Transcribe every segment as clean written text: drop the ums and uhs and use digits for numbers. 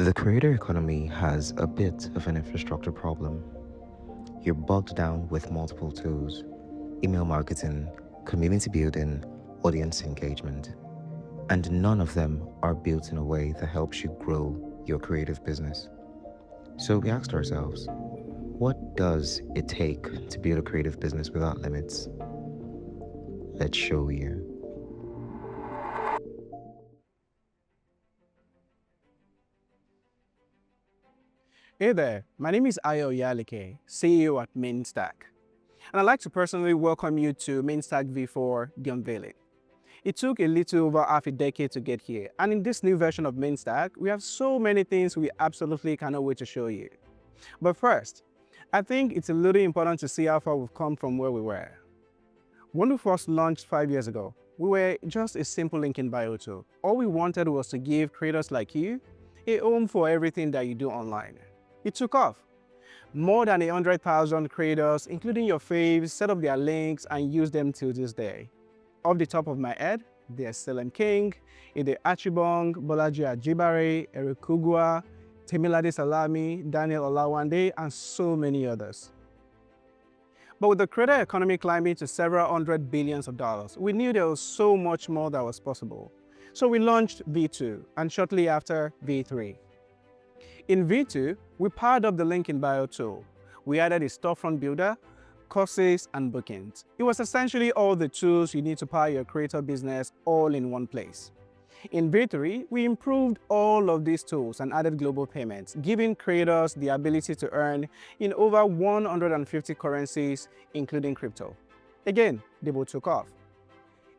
The creator economy has a bit of an infrastructure problem. You're bogged down with multiple tools: email marketing, community building, audience engagement, and none of them are built in a way that helps you grow your creative business. So we asked ourselves, what does it take to build a creative business without limits? Let's show you. Hey there, my name is Ayo Yalike, CEO at Mainstack, and I'd like to personally welcome you to Mainstack V4, the Unveiling. It took a little over half a decade to get here, and in this new version of Mainstack, we have so many things we absolutely cannot wait to show you. But first, I think it's a little important to see how far we've come from where we were. When we first launched 5 years ago, we were just a simple link in bio tool. All we wanted was to give creators like you a home for everything that you do online. It took off. More than 100,000 creators, including your faves, set up their links and use them till this day. Off the top of my head, there's Selem King, Ide Achibong, Bolaji Ajibare, Eric Kugwa, Temilade Salami, Daniel Olawande, and so many others. But with the creator economy climbing to several hundred billions of dollars, we knew there was so much more that was possible. So we launched V2, and shortly after, V3. In V2, we powered up the link in bio tool. We added a storefront builder, courses, and bookings. It was essentially all the tools you need to power your creator business all in one place. In V3, we improved all of these tools and added global payments, giving creators the ability to earn in over 150 currencies, including crypto. Again, they both took off.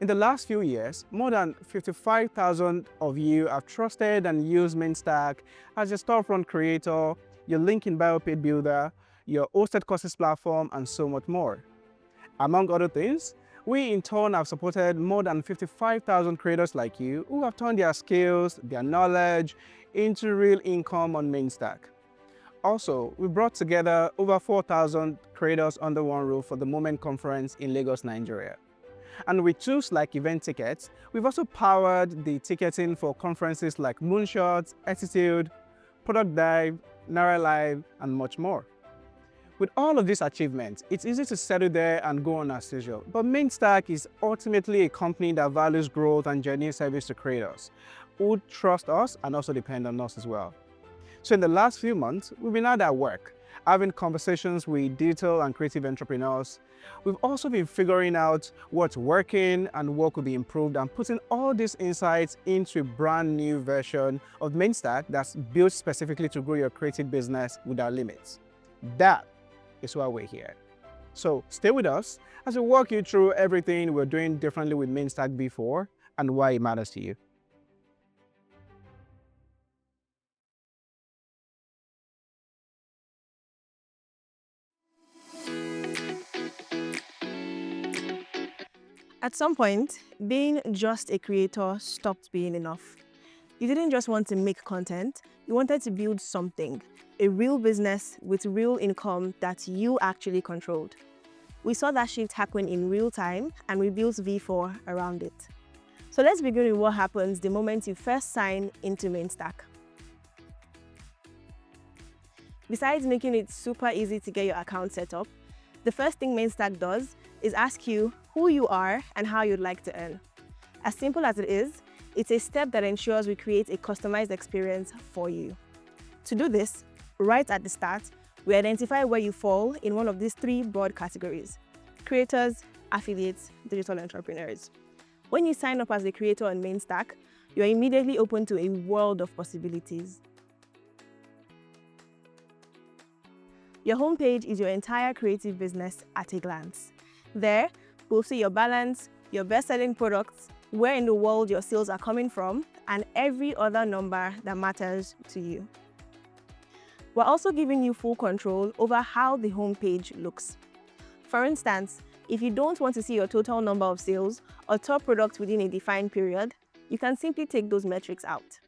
In the last few years, more than 55,000 of you have trusted and used Mainstack as your storefront creator, your link in bio paid builder, your hosted courses platform, and so much more. Among other things, we in turn have supported more than 55,000 creators like you who have turned their skills, their knowledge into real income on Mainstack. Also, we brought together over 4,000 creators under one roof for the Moment Conference in Lagos, Nigeria. And with tools like event tickets, we've also powered the ticketing for conferences like Moonshots, Attitude, Product Dive, Naira Live, and much more. With all of these achievements, it's easy to settle there and go on as usual. But Mainstack is ultimately a company that values growth and genuine service to creators who trust us and also depend on us as well. So in the last few months, we've been hard at work, having conversations with digital and creative entrepreneurs. We've also been figuring out what's working and what could be improved and putting all these insights into a brand new version of Mainstack that's built specifically to grow your creative business without limits. That is why we're here. So stay with us as we walk you through everything we're doing differently with Mainstack V4 and why it matters to you. At some point, being just a creator stopped being enough. You didn't just want to make content, you wanted to build something, a real business with real income that you actually controlled. We saw that shift happen in real time and we built V4 around it. So let's begin with what happens the moment you first sign into Mainstack. Besides making it super easy to get your account set up, the first thing Mainstack does is ask you who you are and how you'd like to earn. As simple as it is, it's a step that ensures we create a customized experience for you. To do this, right at the start, we identify where you fall in one of these three broad categories: creators, affiliates, digital entrepreneurs. When you sign up as a creator on Mainstack, you're immediately open to a world of possibilities. Your homepage is your entire creative business at a glance. There, we'll see your balance, your best-selling products, where in the world your sales are coming from, and every other number that matters to you. We're also giving you full control over how the homepage looks. For instance, if you don't want to see your total number of sales or top products within a defined period, you can simply take those metrics out.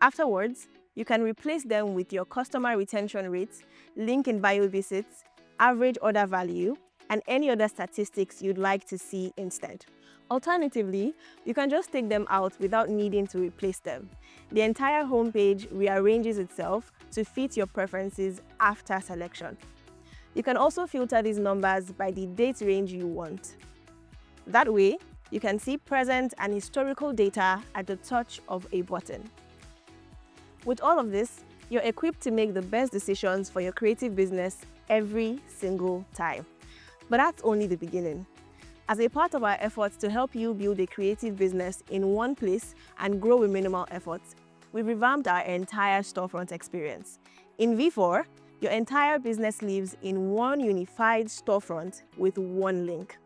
Afterwards, you can replace them with your customer retention rates, link in bio visits, average order value, and any other statistics you'd like to see instead. Alternatively, you can just take them out without needing to replace them. The entire homepage rearranges itself to fit your preferences after selection. You can also filter these numbers by the date range you want. That way, you can see present and historical data at the touch of a button. With all of this, you're equipped to make the best decisions for your creative business every single time. But that's only the beginning. As a part of our efforts to help you build a creative business in one place and grow with minimal effort, we've revamped our entire storefront experience. In V4, your entire business lives in one unified storefront with one link.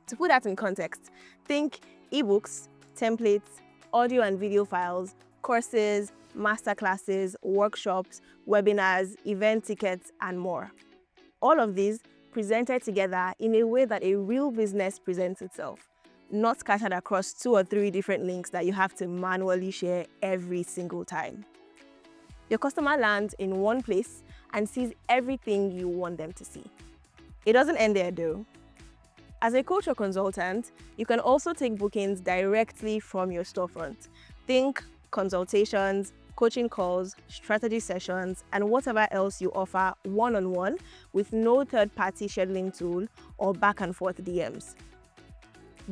To put that in context, think ebooks, templates, audio and video files, courses, masterclasses, workshops, webinars, event tickets, and more. All of these presented together in a way that a real business presents itself, not scattered across 2 or 3 different links that you have to manually share every single time. Your customer lands in one place and sees everything you want them to see. It doesn't end there though. As a coach or consultant, you can also take bookings directly from your storefront. Think consultations, coaching calls, strategy sessions, and whatever else you offer one-on-one with no third-party scheduling tool or back-and-forth DMs.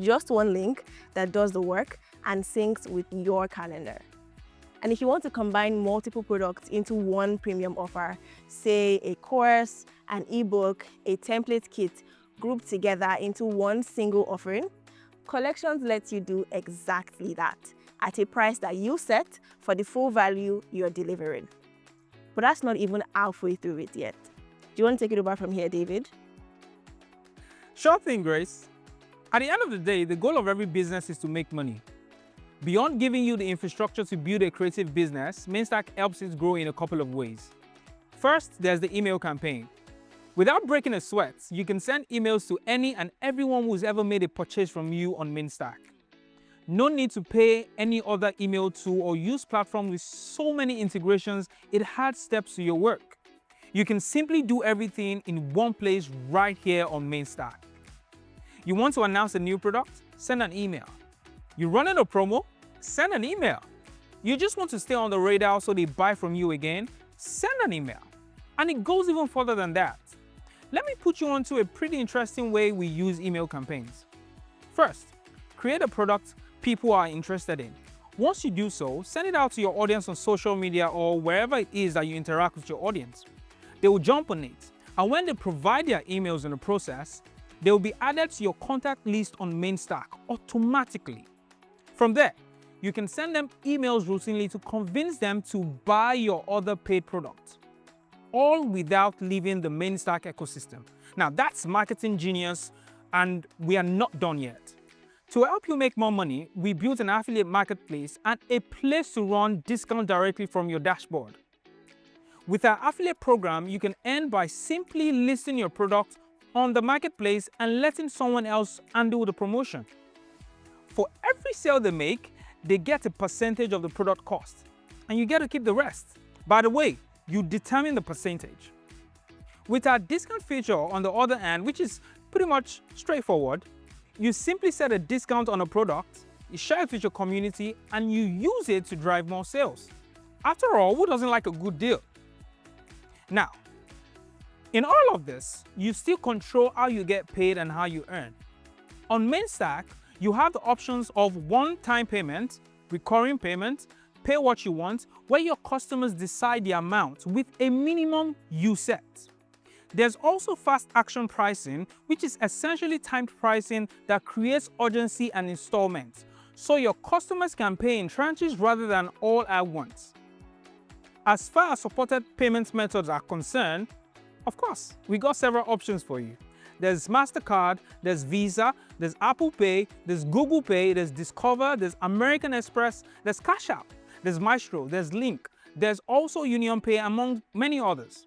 Just one link that does the work and syncs with your calendar. And if you want to combine multiple products into one premium offer, say a course, an ebook, a template kit, grouped together into one single offering, Collections lets you do exactly that at a price that you set for the full value you're delivering. But that's not even halfway through it yet. Do you want to take it over from here, David? Sure thing, Grace. At the end of the day, the goal of every business is to make money. Beyond giving you the infrastructure to build a creative business, Mainstack helps it grow in a couple of ways. First, there's the email campaign. Without breaking a sweat, you can send emails to any and everyone who's ever made a purchase from you on Mainstack. No need to pay any other email tool or use platform with so many integrations, it adds steps to your work. You can simply do everything in one place right here on Mainstack. You want to announce a new product? Send an email. You running a promo? Send an email. You just want to stay on the radar so they buy from you again? Send an email. And it goes even further than that. Let me put you onto a pretty interesting way we use email campaigns. First, create a product people are interested in. Once you do so, send it out to your audience on social media or wherever it is that you interact with your audience. They will jump on it, and when they provide their emails in the process, they will be added to your contact list on Mainstack automatically. From there, you can send them emails routinely to convince them to buy your other paid products, all without leaving the Mainstack ecosystem. Now that's marketing genius, and we are not done yet. To help you make more money, we built an affiliate marketplace and a place to run discount directly from your dashboard. With our affiliate program, you can earn by simply listing your product on the marketplace and letting someone else handle the promotion. For every sale they make, they get a percentage of the product cost, and you get to keep the rest. By the way, you determine the percentage. With our discount feature on the other hand, which is pretty much straightforward, you simply set a discount on a product, you share it with your community, and you use it to drive more sales. After all, who doesn't like a good deal? Now, in all of this, you still control how you get paid and how you earn. On Mainstack, you have the options of one-time payment, recurring payment, pay what you want, where your customers decide the amount with a minimum you set. There's also fast action pricing, which is essentially timed pricing that creates urgency and installments, so your customers can pay in tranches rather than all at once. As far as supported payment methods are concerned, of course, we got several options for you. There's MasterCard, there's Visa, there's Apple Pay, there's Google Pay, there's Discover, there's American Express, there's Cash App, there's Maestro, there's Link, there's also Union Pay, among many others.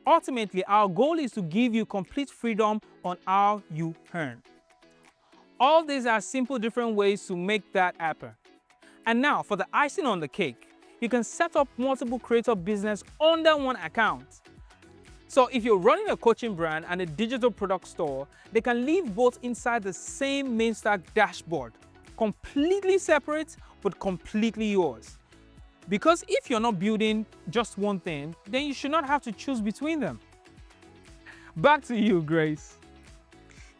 Ultimately, our goal is to give you complete freedom on how you earn. All these are simple different ways to make that happen. And now for the icing on the cake, you can set up multiple creator business under one account. So if you're running a coaching brand and a digital product store, they can live both inside the same Mainstack dashboard, completely separate but completely yours. Because if you're not building just one thing, then you should not have to choose between them. Back to you, Grace.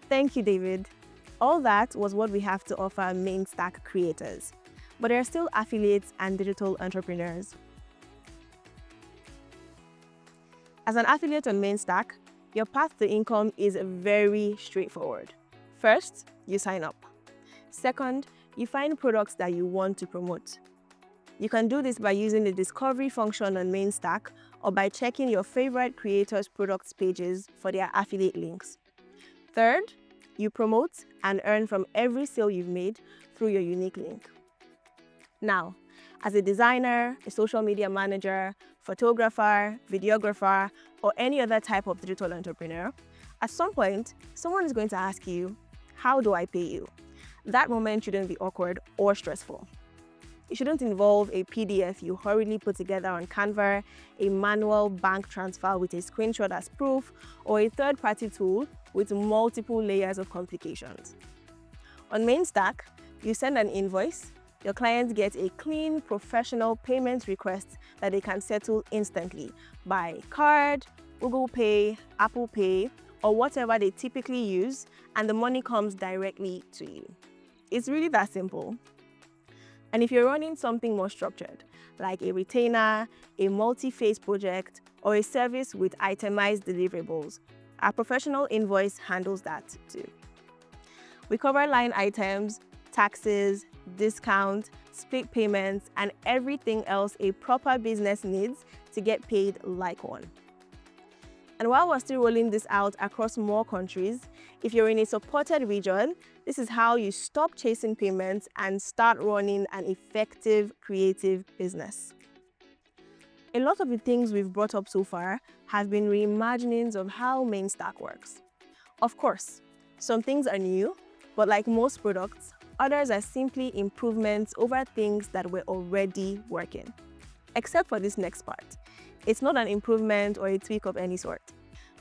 Thank you, David. All that was what we have to offer Mainstack creators, but there are still affiliates and digital entrepreneurs. As an affiliate on Mainstack, your path to income is very straightforward. First, you sign up. Second, you find products that you want to promote. You can do this by using the discovery function on Mainstack or by checking your favorite creators' products pages for their affiliate links. Third, you promote and earn from every sale you've made through your unique link. Now, as a designer, a social media manager, photographer, videographer, or any other type of digital entrepreneur, at some point, someone is going to ask you, how do I pay you? That moment shouldn't be awkward or stressful. It shouldn't involve a PDF you hurriedly put together on Canva, a manual bank transfer with a screenshot as proof, or a third-party tool with multiple layers of complications. On Mainstack, you send an invoice, your clients get a clean, professional payment request that they can settle instantly by card, Google Pay, Apple Pay, or whatever they typically use, and the money comes directly to you. It's really that simple. And if you're running something more structured, like a retainer, a multi-phase project, or a service with itemized deliverables, our professional invoice handles that too. We cover line items, taxes, discount, split payments, and everything else a proper business needs to get paid like one. And while we're still rolling this out across more countries, if you're in a supported region, this is how you stop chasing payments and start running an effective creative business. A lot of the things we've brought up so far have been reimaginings of how Mainstack works. Of course, some things are new, but like most products, others are simply improvements over things that were already working. Except for this next part. It's not an improvement or a tweak of any sort.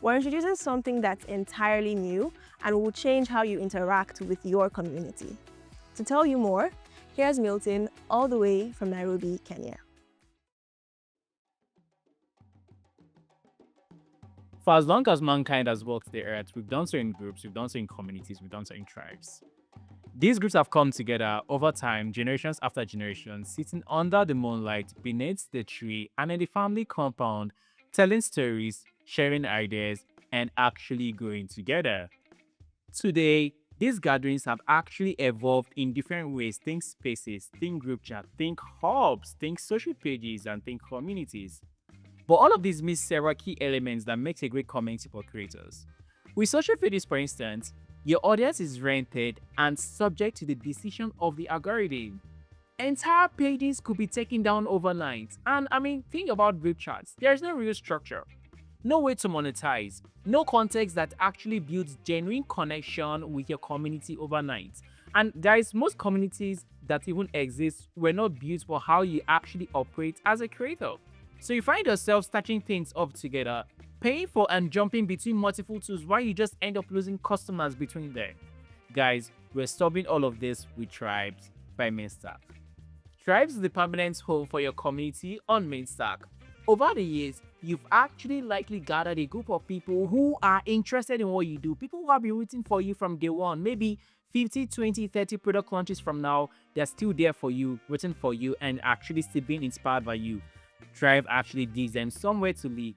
We're introducing something that's entirely new and will change how you interact with your community. To tell you more, here's Milton all the way from Nairobi, Kenya. For as long as mankind has walked the earth, we've done so in groups, we've done so in communities, we've done so in tribes. These groups have come together over time, generations after generations, sitting under the moonlight, beneath the tree, and in the family compound, telling stories, sharing ideas, and actually growing together. Today, these gatherings have actually evolved in different ways. Think spaces, think group chat, think hubs, think social pages, and think communities. But all of these miss several key elements that makes a great community for creators. With social pages, for instance, your audience is rented and subject to the decision of the algorithm. Entire pages could be taken down overnight. And think about group chats. There's no real structure, no way to monetize, no context that actually builds genuine connection with your community overnight. And most communities that even exist were not built for how you actually operate as a creator. So you find yourself stitching things up together, paying for and jumping between multiple tools while you just end up losing customers between them. Guys, we're stopping all of this with Tribes by Mainstack. Tribes is the permanent home for your community on Mainstack. Over the years, you've actually likely gathered a group of people who are interested in what you do, people who have been rooting for you from day one, maybe 50, 20, 30 product launches from now, they're still there for you, rooting for you, and actually still being inspired by you. Tribe actually gives them somewhere to live,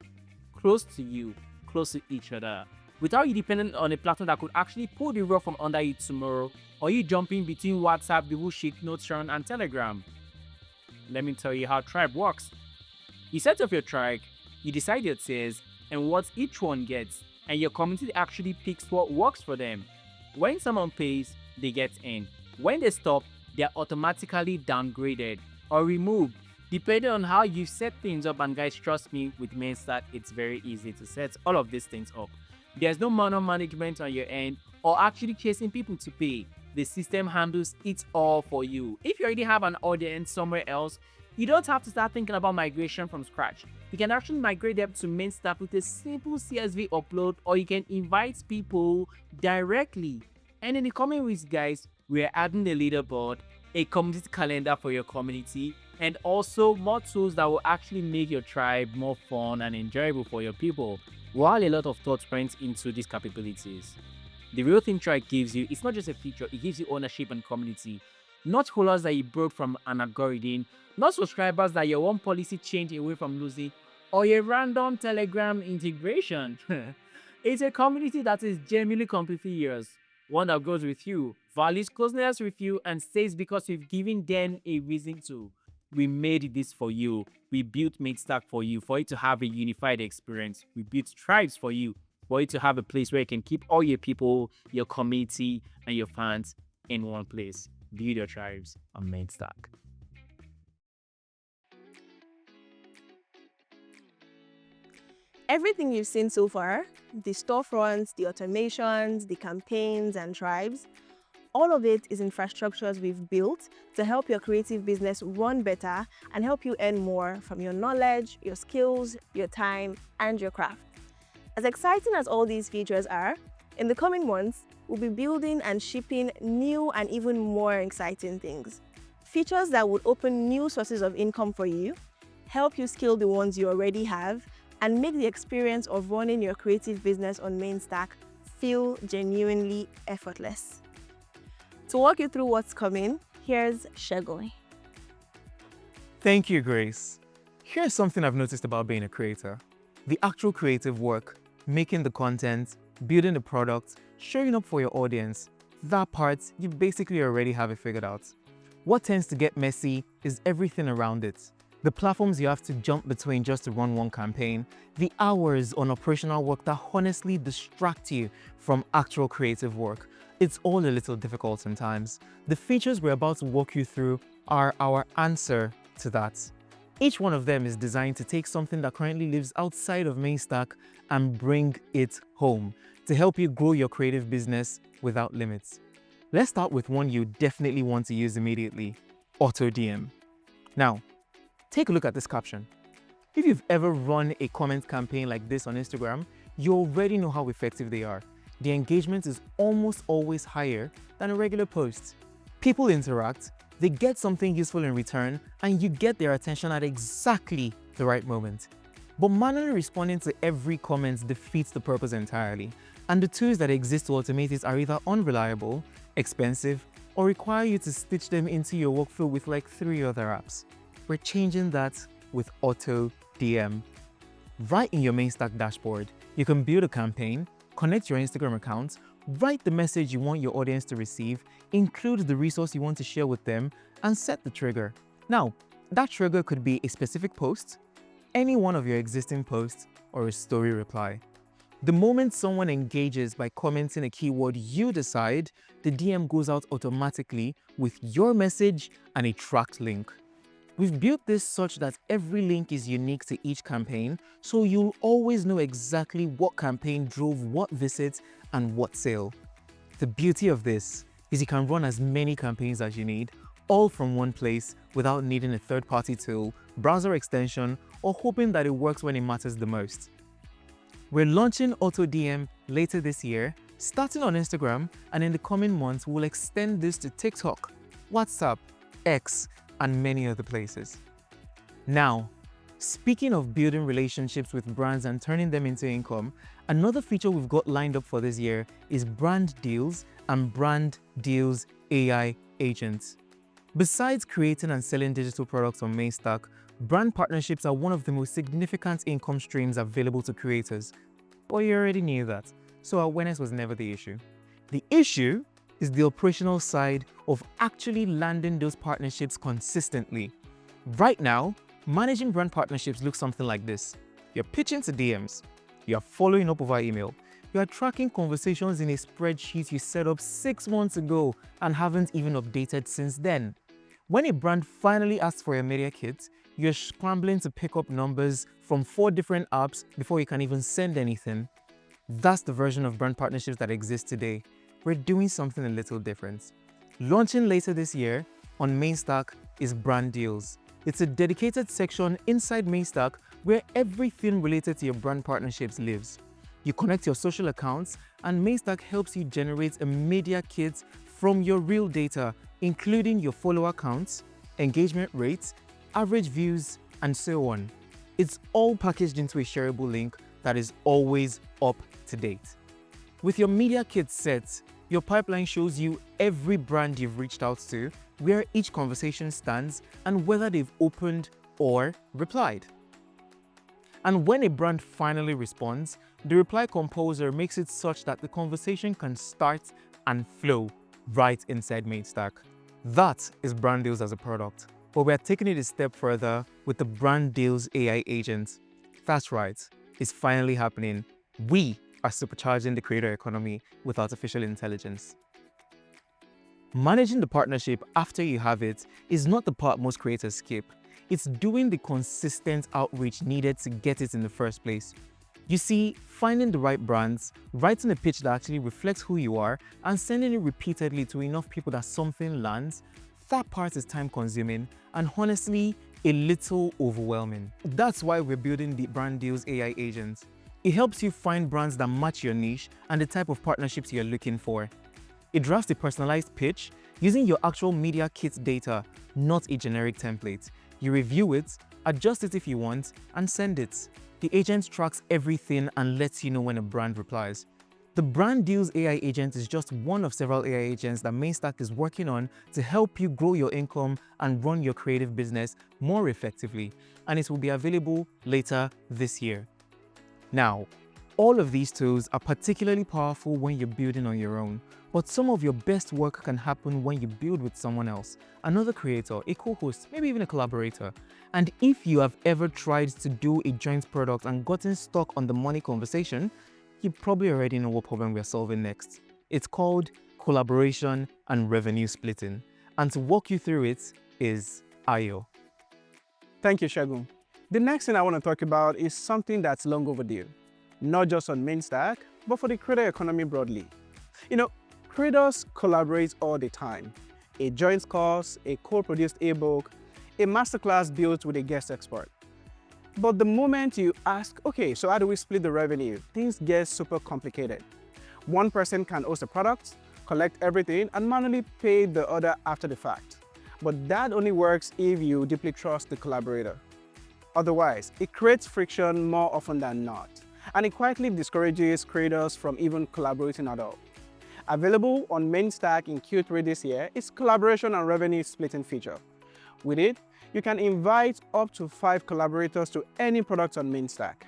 close to you, close to each other, without you depending on a platform that could actually pull the rug from under you tomorrow, or you jumping between WhatsApp, Google Sheet, Notion, and Telegram. Let me tell you how Tribe works. You set up your tribe, you decide your tiers and what each one gets, and your community actually picks what works for them. When someone pays, they get in. When they stop, they are automatically downgraded or removed, depending on how you set things up. And guys, trust me, with Mainstack, it's very easy to set all of these things up. There's no manual management on your end or actually chasing people to pay. The system handles it all for you. If you already have an audience somewhere else, You don't have to start thinking about migration from scratch. You can actually migrate them to Mainstack with a simple CSV upload, or you can invite people directly. And in the coming weeks, guys, we're adding a leaderboard, a community calendar for your community, and also more tools that will actually make your tribe more fun and enjoyable for your people. While a lot of thought went into these capabilities, the real thing Tribe gives you, it's not just a feature, it gives you ownership and community. Not followers that you broke from an algorithm, not subscribers that your one policy changed away from losing, or a random Telegram integration. It's a community that is genuinely completely yours. One that goes with you, values closeness with you, and stays because you've given them a reason to. We made this for you. We built Mainstack for you, for you to have a unified experience. We built tribes for you to have a place where you can keep all your people, your community, and your fans in one place. Build your tribes on Mainstack. Everything you've seen so far, the storefronts, the automations, the campaigns and tribes, all of it is infrastructures we've built to help your creative business run better and help you earn more from your knowledge, your skills, your time, and your craft. As exciting as all these features are, in the coming months, we'll be building and shipping new and even more exciting things. Features that would open new sources of income for you, help you scale the ones you already have, and make the experience of running your creative business on Mainstack feel genuinely effortless. To walk you through what's coming, here's Shegoy. Thank you, Grace. Here's something I've noticed about being a creator. The actual creative work, making the content, building the product, showing up for your audience, that part, you basically already have it figured out. What tends to get messy is everything around it. The platforms you have to jump between just to run one campaign, the hours on operational work that honestly distract you from actual creative work. It's all a little difficult sometimes. The features we're about to walk you through are our answer to that. Each one of them is designed to take something that currently lives outside of Mainstack and bring it home to help you grow your creative business without limits. Let's start with one you definitely want to use immediately, Auto DM. Now, take a look at this caption. If you've ever run a comment campaign like this on Instagram, you already know how effective they are. The engagement is almost always higher than a regular post. People interact, they get something useful in return, and you get their attention at exactly the right moment. But manually responding to every comment defeats the purpose entirely, and the tools that exist to automate it are either unreliable, expensive, or require you to stitch them into your workflow with like 3 other apps. We're changing that with Auto DM. Right in your Mainstack dashboard, you can build a campaign, connect your Instagram account, write the message you want your audience to receive, include the resource you want to share with them, and set the trigger. Now, that trigger could be a specific post, any one of your existing posts, or a story reply. The moment someone engages by commenting a keyword you decide, the DM goes out automatically with your message and a tracked link. We've built this such that every link is unique to each campaign, so you'll always know exactly what campaign drove what visit and what sale. The beauty of this is you can run as many campaigns as you need, all from one place without needing a third-party tool, browser extension, or hoping that it works when it matters the most. We're launching Auto DM later this year, starting on Instagram, and in the coming months, we'll extend this to TikTok, WhatsApp, X, and many other places. Now, speaking of building relationships with brands and turning them into income, another feature we've got lined up for this year is Brand Deals and Brand Deals AI Agents. Besides creating and selling digital products on Mainstack, brand partnerships are one of the most significant income streams available to creators. Well, you already knew that, so awareness was never the issue. The issue is the operational side of actually landing those partnerships consistently. Right now, managing brand partnerships looks something like this. You're pitching to DMs, you're following up over email, you're tracking conversations in a spreadsheet you set up 6 months ago and haven't even updated since then. When a brand finally asks for a media kit, you're scrambling to pick up numbers from 4 different apps before you can even send anything. That's the version of brand partnerships that exists today. We're doing something a little different. Launching later this year on Mainstack is Brand Deals. It's a dedicated section inside Mainstack where everything related to your brand partnerships lives. You connect your social accounts, and Mainstack helps you generate a media kit from your real data, including your follower counts, engagement rates, average views, and so on. It's all packaged into a shareable link that is always up to date. With your media kit set, your pipeline shows you every brand you've reached out to, where each conversation stands, and whether they've opened or replied. And when a brand finally responds, the reply composer makes it such that the conversation can start and flow right inside Mainstack. That is Brand Deals as a product, but we're taking it a step further with the Brand Deals AI agent. That's right, it's finally happening. We are supercharging the creator economy with artificial intelligence. Managing the partnership after you have it is not the part most creators skip. It's doing the consistent outreach needed to get it in the first place. You see, finding the right brands, writing a pitch that actually reflects who you are, and sending it repeatedly to enough people that something lands, that part is time consuming and honestly a little overwhelming. That's why we're building the Brand Deals AI agent. It helps you find brands that match your niche and the type of partnerships you're looking for. It drafts a personalized pitch using your actual media kit data, not a generic template. You review it, adjust it if you want, and send it. The agent tracks everything and lets you know when a brand replies. The Brand Deals AI agent is just one of several AI agents that Mainstack is working on to help you grow your income and run your creative business more effectively, and it will be available later this year. Now, all of these tools are particularly powerful when you're building on your own, but some of your best work can happen when you build with someone else, another creator, a co-host, maybe even a collaborator. And if you have ever tried to do a joint product and gotten stuck on the money conversation, you probably already know what problem we're solving next. It's called collaboration and revenue splitting. And to walk you through it is Ayo. Thank you, Shagun. The next thing I want to talk about is something that's long overdue, not just on Mainstack, but for the creator economy broadly. Creators collaborate all the time. A joint course, a co-produced ebook, a masterclass built with a guest expert. But the moment you ask, okay, so how do we split the revenue? Things get super complicated. One person can host a product, collect everything, and manually pay the other after the fact. But that only works if you deeply trust the collaborator. Otherwise, it creates friction more often than not, and it quietly discourages creators from even collaborating at all. Available on Mainstack in Q3 this year is collaboration and revenue splitting feature. With it, you can invite up to 5 collaborators to any product on Mainstack.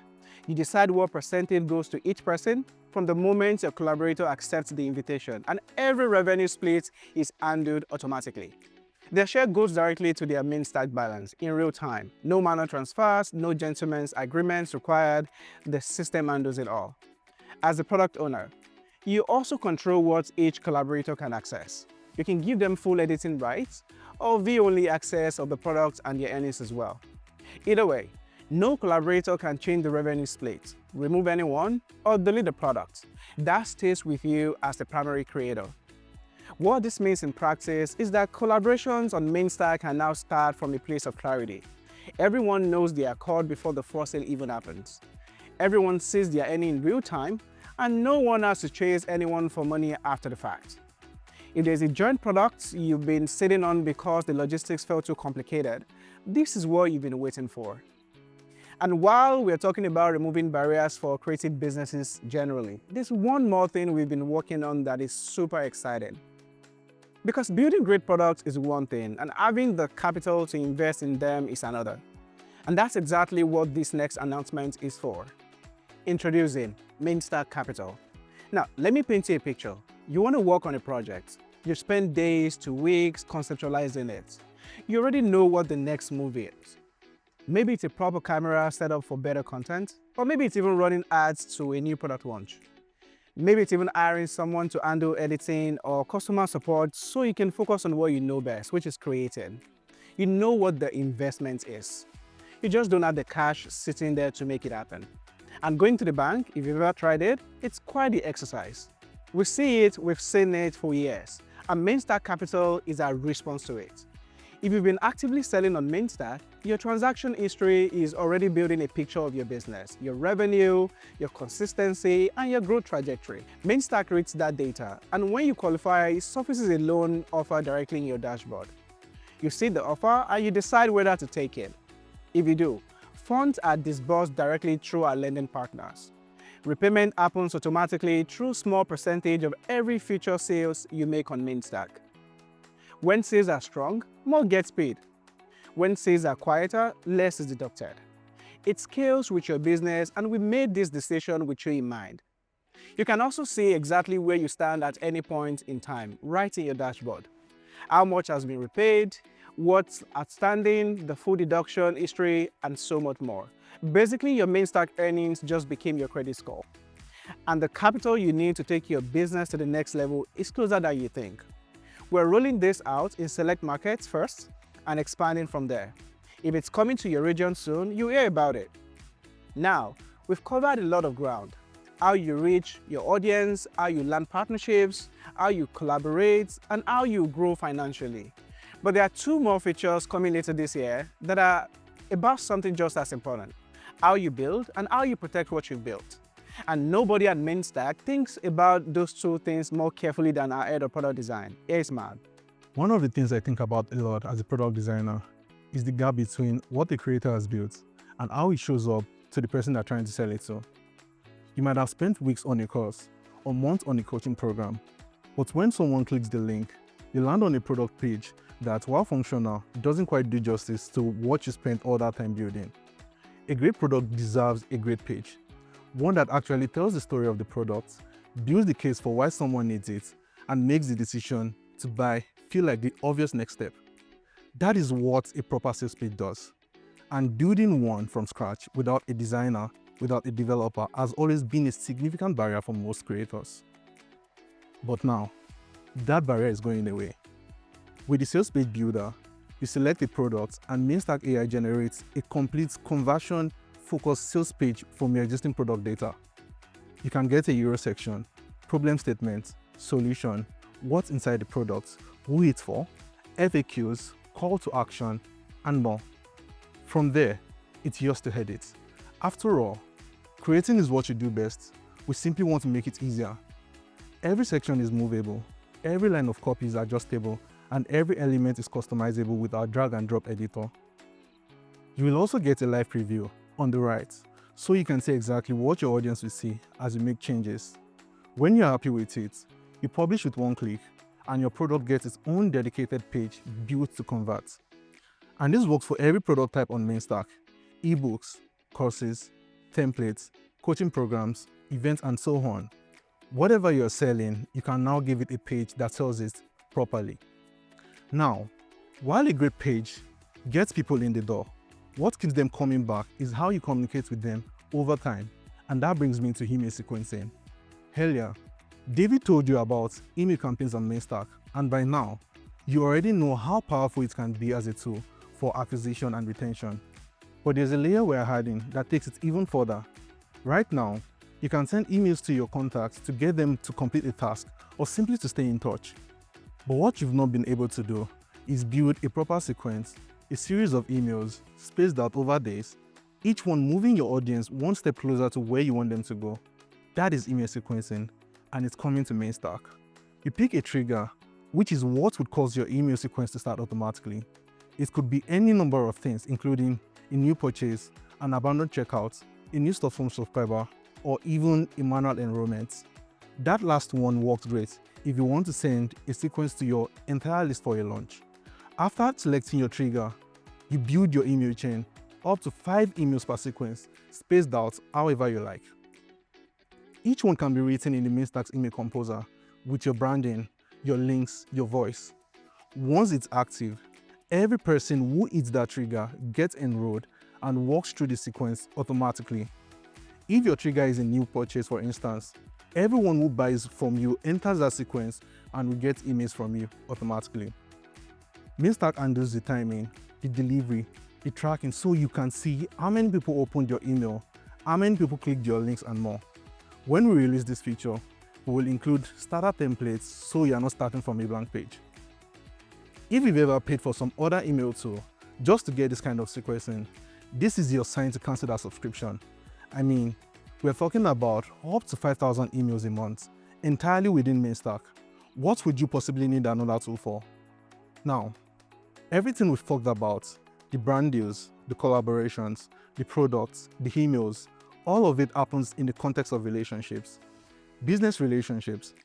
You decide what percentage goes to each person from the moment your collaborator accepts the invitation, and every revenue split is handled automatically. Their share goes directly to their Mainstack balance in real time. No manual transfers, no gentleman's agreements required. The system handles it all. As the product owner, you also control what each collaborator can access. You can give them full editing rights or view-only access of the product and their earnings as well. Either way, no collaborator can change the revenue split, remove anyone, or delete the product. That stays with you as the primary creator. What this means in practice is that collaborations on Mainstack can now start from a place of clarity. Everyone knows their accord before the first sale even happens. Everyone sees their earning in real time, and no one has to chase anyone for money after the fact. If there's a joint product you've been sitting on because the logistics felt too complicated, this is what you've been waiting for. And while we're talking about removing barriers for creative businesses generally, there's one more thing we've been working on that is super exciting. Because building great products is one thing, and having the capital to invest in them is another. And that's exactly what this next announcement is for. Introducing Mainstack Capital. Now, let me paint you a picture. You want to work on a project. You spend days to weeks conceptualizing it. You already know what the next move is. Maybe it's a proper camera set up for better content, or maybe it's even running ads to a new product launch. Maybe it's even hiring someone to handle editing or customer support so you can focus on what you know best, which is creating. You know what the investment is. You just don't have the cash sitting there to make it happen. And going to the bank, if you've ever tried it, it's quite the exercise. We see it, we've seen it for years, and Mainstack Capital is our response to it. If you've been actively selling on Mainstack, your transaction history is already building a picture of your business, your revenue, your consistency, and your growth trajectory. Mainstack reads that data, and when you qualify, it surfaces a loan offer directly in your dashboard. You see the offer and you decide whether to take it. If you do, funds are disbursed directly through our lending partners. Repayment happens automatically through a small percentage of every future sales you make on Mainstack. When sales are strong, more gets paid. When sales are quieter, less is deducted. It scales with your business, and we made this decision with you in mind. You can also see exactly where you stand at any point in time, right in your dashboard. How much has been repaid, what's outstanding, the full deduction history, and so much more. Basically, your Mainstack earnings just became your credit score. And the capital you need to take your business to the next level is closer than you think. We're rolling this out in select markets first and expanding from there. If it's coming to your region soon, you'll hear about it. Now, we've covered a lot of ground. How you reach your audience, how you land partnerships, how you collaborate, and how you grow financially. But there are two more features coming later this year that are about something just as important: how you build and how you protect what you've built. And nobody at Mainstack thinks about those two things more carefully than our head of product design. Here's Matt. One of the things I think about a lot as a product designer is the gap between what the creator has built and how it shows up to the person they're trying to sell it to. You might have spent weeks on a course or months on a coaching program, but when someone clicks the link, they land on a product page that, while functional, doesn't quite do justice to what you spent all that time building. A great product deserves a great page. One that actually tells the story of the product, builds the case for why someone needs it, and makes the decision to buy feel like the obvious next step. That is what a proper sales page does. And building one from scratch without a designer, without a developer, has always been a significant barrier for most creators. But now, that barrier is going away. With the sales page builder, you select a product and Mainstack AI generates a complete conversion-focused sales page from your existing product data. You can get a hero section, problem statement, solution, what's inside the product, who it's for, FAQs, call to action, and more. From there, it's yours to edit. After all, creating is what you do best. We simply want to make it easier. Every section is movable, every line of copy is adjustable, and every element is customizable with our drag and drop editor. You will also get a live preview on the right, so you can see exactly what your audience will see as you make changes. When you're happy with it, you publish with one click, and your product gets its own dedicated page built to convert. And this works for every product type on Mainstack: ebooks, courses, templates, coaching programs, events, and so on. Whatever you're selling, you can now give it a page that sells it properly. Now, while a great page gets people in the door, what keeps them coming back is how you communicate with them over time. And that brings me to email sequencing. Earlier, David told you about email campaigns on Mainstack, and by now, you already know how powerful it can be as a tool for acquisition and retention. But there's a layer we're adding that takes it even further. Right now, you can send emails to your contacts to get them to complete a task or simply to stay in touch. But what you've not been able to do is build a proper sequence, a series of emails spaced out over days, each one moving your audience one step closer to where you want them to go. That is email sequencing, and it's coming to Mainstack. You pick a trigger, which is what would cause your email sequence to start automatically. It could be any number of things, including a new purchase, an abandoned checkout, a new store form subscriber, or even a manual enrollment. That last one works great if you want to send a sequence to your entire list for your launch. After selecting your trigger, you build your email chain up to 5 emails per sequence, spaced out however you like. Each one can be written in the Mainstack's email composer with your branding, your links, your voice. Once it's active, every person who hits that trigger gets enrolled and walks through the sequence automatically. If your trigger is a new purchase, for instance, everyone who buys from you enters that sequence and will get emails from you automatically. Mainstack handles the timing, the delivery, the tracking, so you can see how many people opened your email, how many people clicked your links, and more. When we release this feature, we will include starter templates so you are not starting from a blank page. If you've ever paid for some other email tool just to get this kind of sequencing, this is your sign to cancel that subscription. I mean, we're talking about up to 5,000 emails a month, entirely within Mainstack. What would you possibly need another tool for? Now, everything we've talked about, the brand deals, the collaborations, the products, the emails, all of it happens in the context of relationships, business relationships.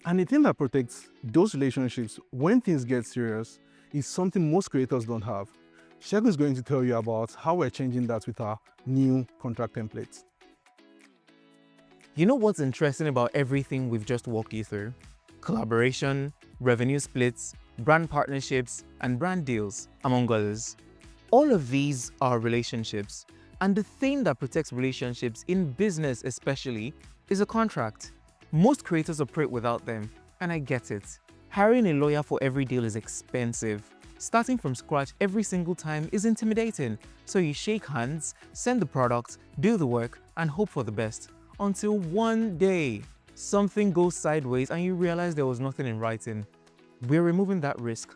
And the thing that protects those relationships when things get serious is something most creators don't have. Shegun is going to tell you about how we're changing that with our new contract templates. You know what's interesting about everything we've just walked you through? Collaboration, revenue splits, brand partnerships, and brand deals, among others. All of these are relationships. And the thing that protects relationships, in business especially, is a contract. Most creators operate without them, and I get it. Hiring a lawyer for every deal is expensive. Starting from scratch every single time is intimidating, so you shake hands, send the product, do the work, and hope for the best. Until one day, something goes sideways and you realize there was nothing in writing. We're removing that risk.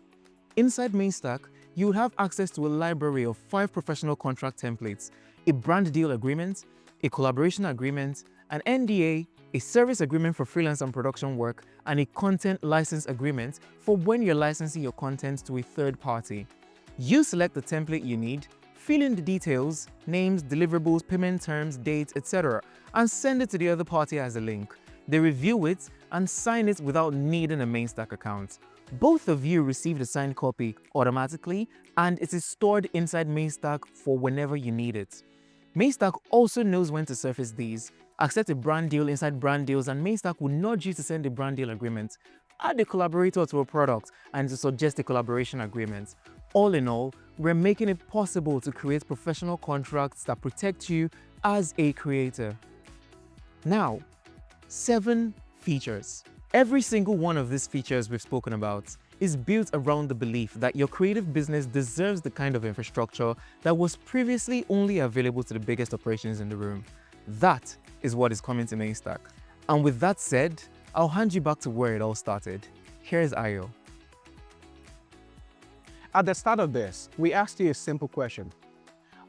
Inside Mainstack, you will have access to a library of 5 professional contract templates, a brand deal agreement, a collaboration agreement, an NDA, a service agreement for freelance and production work, and a content license agreement for when you're licensing your content to a third party. You select the template you need, fill in the details, names, deliverables, payment terms, dates, etc., and send it to the other party as a link. They review it and sign it without needing a Mainstack account. Both of you receive the signed copy automatically, and it is stored inside Mainstack for whenever you need it. Mainstack also knows when to surface these. Accept a brand deal inside brand deals, and Mainstack will nudge you to send a brand deal agreement, add a collaborator to a product, and to suggest a collaboration agreement. All in all, we're making it possible to create professional contracts that protect you as a creator. Now, 7 features. Every single one of these features we've spoken about is built around the belief that your creative business deserves the kind of infrastructure that was previously only available to the biggest operations in the room. That is what is coming to Mainstack. And with that said, I'll hand you back to where it all started. Here's Ayo. At the start of this, we asked you a simple question.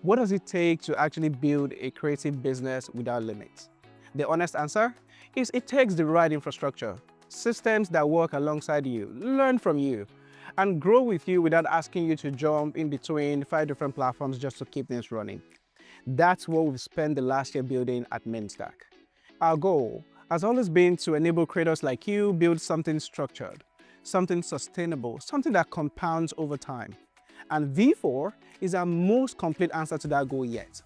What does it take to actually build a creative business without limits? The honest answer is it takes the right infrastructure, systems that work alongside you, learn from you, and grow with you without asking you to jump in between 5 different platforms just to keep things running. That's what we've spent the last year building at Mainstack. Our goal has always been to enable creators like you build something structured, something sustainable, something that compounds over time. And V4 is our most complete answer to that goal yet.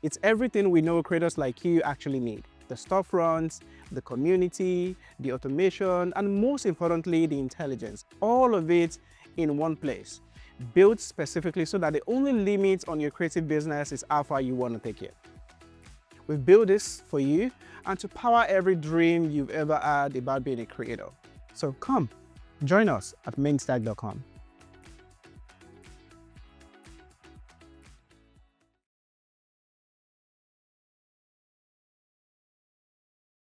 It's everything we know creators like you actually need. The storefronts, the community, the automation, and most importantly, the intelligence. All of it in one place, built specifically so that the only limit on your creative business is how far you want to take it. We've built this for you and to power every dream you've ever had about being a creator. So come, join us at mainstack.com.